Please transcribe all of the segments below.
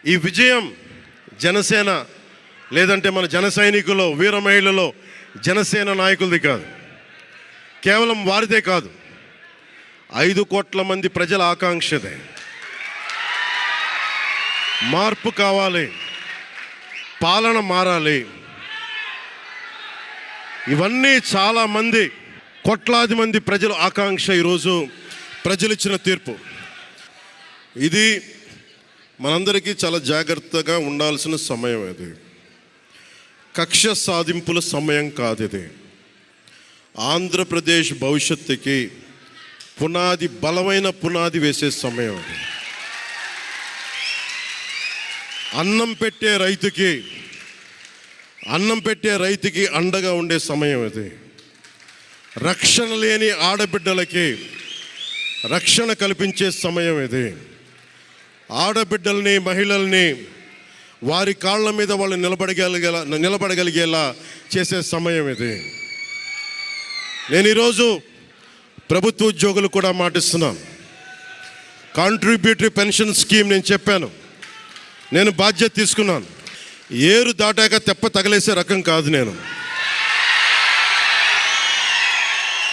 ఈ విజయం జనసేన లేదంటే మన జన సైనికులు, వీర మహిళలో జనసేన నాయకులది కాదు, కేవలం వారిదే కాదు, 5 కోట్ల మంది ప్రజల ఆకాంక్షదే. మార్పు కావాలి, పాలన మారాలి. ఇవన్నీ చాలామంది, కోట్లాది మంది ప్రజల ఆకాంక్ష. ఈరోజు ప్రజలు ఇచ్చిన తీర్పు ఇది. మనందరికీ చాలా జాగ్రత్తగా ఉండాల్సిన సమయం ఇది. కక్ష సాధింపుల సమయం కాదు ఇది. ఆంధ్రప్రదేశ్ భవిష్యత్తుకి పునాది, బలమైన పునాది వేసే సమయం అది. అన్నం పెట్టే రైతుకి అండగా ఉండే సమయం ఇది. రక్షణ లేని ఆడబిడ్డలకి రక్షణ కల్పించే సమయం ఇది. ఆడబిడ్డల్ని, మహిళల్ని వారి కాళ్ళ మీద వాళ్ళు నిలబడగలిగేలా చేసే సమయం ఇది. నేను ఈరోజు ప్రభుత్వ ఉద్యోగులు కూడా మాటిస్తున్నాను. కాంట్రిబ్యూటరీ పెన్షన్ స్కీమ్ నేను చెప్పాను, నేను బాధ్యత తీసుకున్నాను. ఏరు దాటాక తెప్ప తగలేసే రకం కాదు నేను.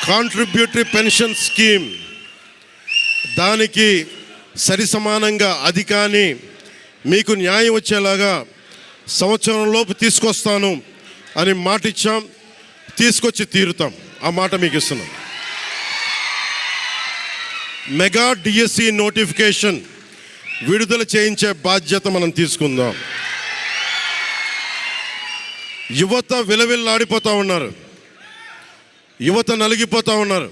కాంట్రిబ్యూటరీ పెన్షన్ స్కీమ్ దానికి సరి సమానంగా అది కానీ మీకు న్యాయం వచ్చేలాగా సంవత్సరంలోపు తీసుకొస్తాను అని మాట ఇచ్చాం. తీసుకొచ్చి తీరుతాం. ఆ మాట మీకు ఇస్తున్నాం. మెగా డిఎస్సి నోటిఫికేషన్ విడుదల చేయించే బాధ్యత మనం తీసుకుందాం. యువత విలవిల్లాడిపోతూ ఉన్నారు, యువత నలిగిపోతూ ఉన్నారు.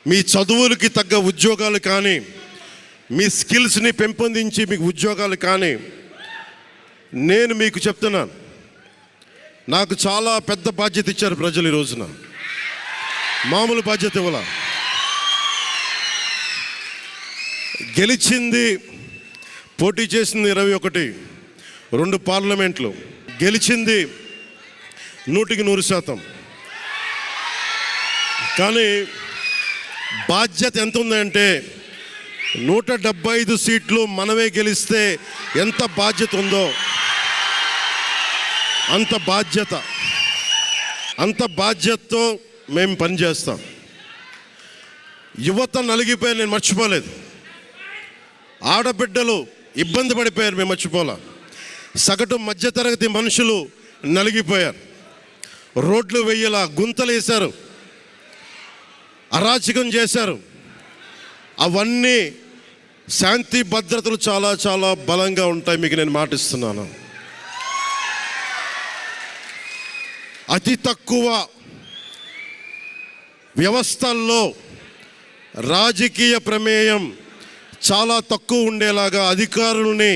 మీ చదువులకి తగ్గ ఉద్యోగాలు కానీ, మీ స్కిల్స్ని పెంపొందించి మీకు ఉద్యోగాలు కానీ, నేను మీకు చెప్తున్నాను, నాకు చాలా పెద్ద బాధ్యత ఇచ్చారు ప్రజలు. ఈ రోజున మామూలు బాధ్యత ఇవ్వాల. గెలిచింది, పోటీ చేసింది 21, 2 పార్లమెంట్లు గెలిచింది 100%. కానీ బాధ్యత ఎంత ఉందంటే 175 సీట్లు మనమే గెలిస్తే ఎంత బాధ్యత ఉందో అంత బాధ్యతతో మేము పనిచేస్తాం. యువత నలిగిపోయి నేను మర్చిపోలేదు. ఆడబిడ్డలు ఇబ్బంది పడిపోయారు, మేము మర్చిపోలే. సగటు మధ్యతరగతి మనుషులు నలిగిపోయారు. రోడ్లు వెయ్యేలా గుంతలు వేశారు, అరాచకం చేశారు. అవన్నీ శాంతి భద్రతలు చాలా చాలా బలంగా ఉంటాయి, మీకు నేను మాటిస్తున్నాను. అతి తక్కువ వ్యవస్థల్లో రాజకీయ ప్రమేయం చాలా తక్కువ ఉండేలాగా, అధికారుల్ని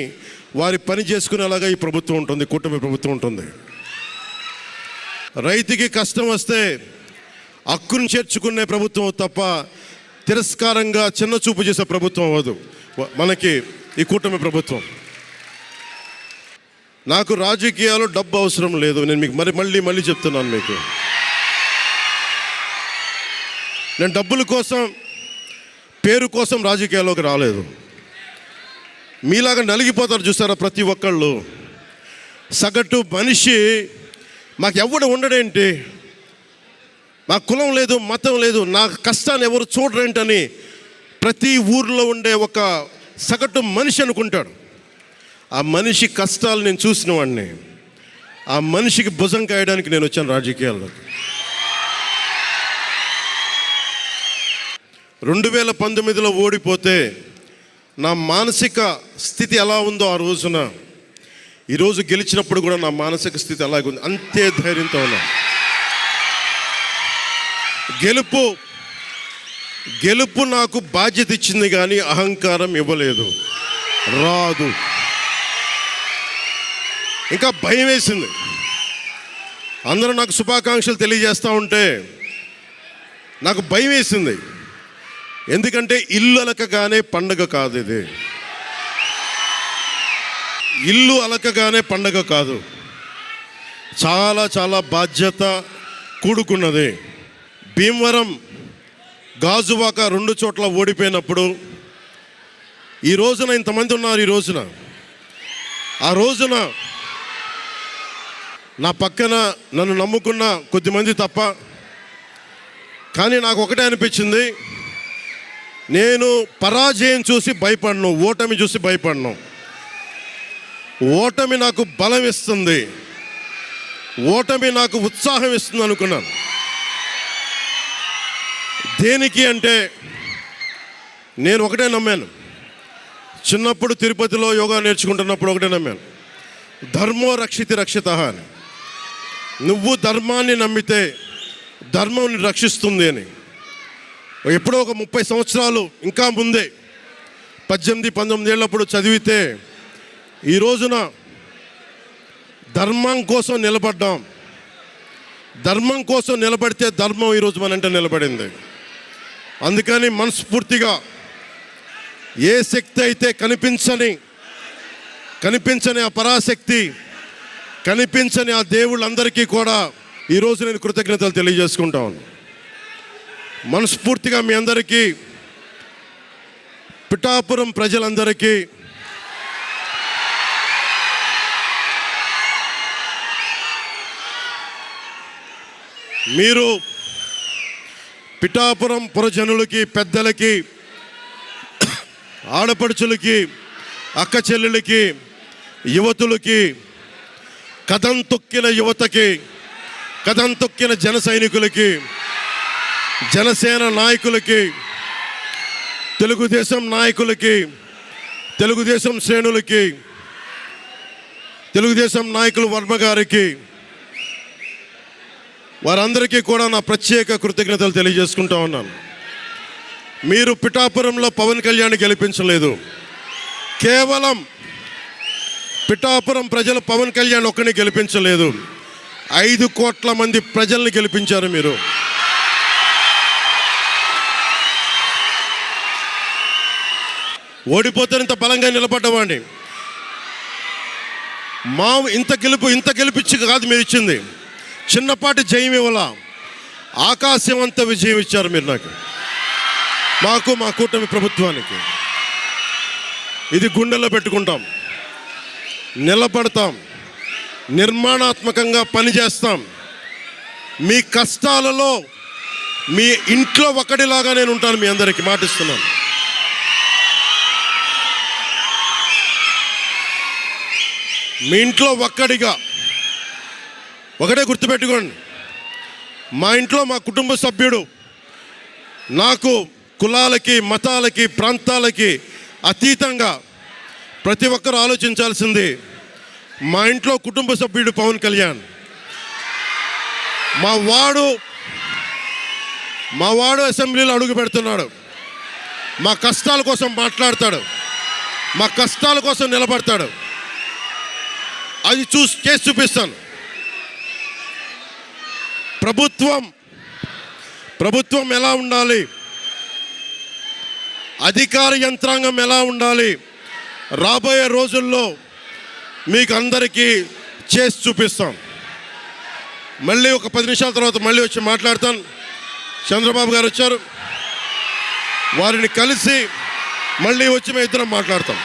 వారి పని చేసుకునేలాగా ఈ ప్రభుత్వం ఉంటుంది, కూటమి ప్రభుత్వం ఉంటుంది. రైతుకి కష్టం వస్తే హక్కును చేర్చుకునే ప్రభుత్వం తప్ప తిరస్కారంగా చిన్న చూపు చేసే ప్రభుత్వం అవ్వదు మనకి ఈ కూటమి ప్రభుత్వం. నాకు రాజకీయాలు డబ్బు అవసరం లేదు. నేను మీకు మళ్ళీ చెప్తున్నాను మీకు, నేను డబ్బుల కోసం, పేరు కోసం రాజకీయాల్లోకి రాలేదు. మీలాగా నలిగిపోతారు చూసారా ప్రతి ఒక్కళ్ళు. సగటు మనిషి మాకు ఎవడు ఉండడేంటి, నా కులం లేదు, మతం లేదు, నా కష్టాన్ని ఎవరు చూడరేంటని ప్రతి ఊర్లో ఉండే ఒక సగటు మనిషి అనుకుంటాడు. ఆ మనిషి కష్టాలు నేను చూసిన వాడిని. ఆ మనిషికి భుజం కాయడానికి నేను వచ్చాను రాజకీయాల్లో. 2019లో ఓడిపోతే నా మానసిక స్థితి ఎలా ఉందో ఆ రోజున, ఈరోజు గెలిచినప్పుడు కూడా నా మానసిక స్థితి అలాగే ఉంది. అంతే ధైర్యంతో ఉన్నా. గెలుపు నాకు బాధ్యత ఇచ్చింది కానీ అహంకారం ఇవ్వలేదు, రాదు. ఇంకా భయం వేసింది. అందరూ నాకు శుభాకాంక్షలు తెలియజేస్తూ ఉంటే నాకు భయం వేసింది. ఎందుకంటే ఇల్లు అలకగానే పండగ కాదు ఇది. ఇల్లు అలకగానే పండగ కాదు, చాలా చాలా బాధ్యత కూడుకున్నది. భీమవరం, గాజువాక 2 చోట్ల ఓడిపోయినప్పుడు ఈ రోజున ఇంతమంది ఉన్నారు. ఈ రోజున ఆ రోజున నా పక్కన నన్ను నమ్ముకున్న కొద్దిమంది తప్ప, కానీ నాకు ఒకటే అనిపించింది, నేను పరాజయం చూసి భయపడను, ఓటమి చూసి భయపడను. ఓటమి నాకు బలం ఇస్తుంది, ఓటమి నాకు ఉత్సాహం ఇస్తుంది అనుకున్నాను. దేనికి అంటే నేను ఒకటే నమ్మాను. చిన్నప్పుడు తిరుపతిలో యోగా నేర్చుకుంటున్నప్పుడు ఒకటే నమ్మాను, ధర్మో రక్షితి రక్షిత అని. నువ్వు ధర్మాన్ని నమ్మితే ధర్మం నిన్ను రక్షిస్తుంది అని. ఎప్పుడో ఒక 30 సంవత్సరాలు ఇంకా ముందే 18-19 ఏళ్ళప్పుడు చదివితే, ఈ రోజున ధర్మం కోసం నిలబడ్డాం. ధర్మం కోసం నిలబడితే ధర్మం ఈరోజు మనంటే నిలబడింది. అందుకని మనస్ఫూర్తిగా ఏ శక్తి అయితే కనిపించని ఆ పరాశక్తి, కనిపించని ఆ దేవుళ్ళందరికీ కూడా ఈరోజు నేను కృతజ్ఞతలు తెలియజేసుకుంటాను. మనస్ఫూర్తిగా మీ అందరికీ, పిఠాపురం ప్రజలందరికీ మీరు పిఠాపురం పురజనులకి, పెద్దలకి, ఆడపడుచులకి, అక్క చెల్లెలకి, యువతులకి, కథం తొక్కిన యువతకి, కథం తొక్కిన జన సైనికులకి, జనసేన నాయకులకి, తెలుగుదేశం నాయకులకి, తెలుగుదేశం శ్రేణులకి, తెలుగుదేశం నాయకులు వర్మ గారికి, వారందరికీ కూడా నా ప్రత్యేక కృతజ్ఞతలు తెలియజేసుకుంటా ఉన్నాను. మీరు పిఠాపురంలో పవన్ కళ్యాణ్ గెలిపించలేదు, కేవలం పిఠాపురం ప్రజలు పవన్ కళ్యాణ్ ఒక్కని గెలిపించలేదు, 5 కోట్ల మంది ప్రజల్ని గెలిపించారు. మీరు ఓడిపోతే ఇంత బలంగా నిలబడ్డవాడిని. మా ఇంత గెలిపించి కాదు మీరు ఇచ్చింది, చిన్నపాటి జయం ఇవ్వాల, ఆకాశం అంత విజయం ఇచ్చారు మీరు నాకు, మాకు, మా కూటమి ప్రభుత్వానికి. ఇది గుండెల్లో పెట్టుకుంటాం, నిలబడతాం, నిర్మాణాత్మకంగా పనిచేస్తాం. మీ కష్టాలలో మీ ఇంట్లో ఒకటిలాగా నేను ఉంటాను, మీ అందరికీ మాటిస్తున్నాను. మీ ఇంట్లో ఒక్కడిగా, ఒకటే గుర్తుపెట్టుకోండి, మా ఇంట్లో మా కుటుంబ సభ్యుడు, నాకు కులాలకి, మతాలకి, ప్రాంతాలకి అతీతంగా ప్రతి ఒక్కరు ఆలోచించాల్సింది, మా ఇంట్లో కుటుంబ సభ్యుడు పవన్ కళ్యాణ్. మా వాడు అసెంబ్లీలో అడుగు పెడుతున్నాడు, మా కష్టాల కోసం మాట్లాడతాడు, మా కష్టాల కోసం నిలబడతాడు. అది చేసి చూపిస్తాను. ప్రభుత్వం ఎలా ఉండాలి, అధికార యంత్రాంగం ఎలా ఉండాలి, రాబోయే రోజుల్లో మీకు అందరికీ చేసి చూపిస్తాం. మళ్ళీ ఒక 10 నిమిషాల తర్వాత మళ్ళీ వచ్చి మాట్లాడతాను. చంద్రబాబు గారు వచ్చారు, వారిని కలిసి మళ్ళీ వచ్చి మేము ఇద్దరం మాట్లాడతాం.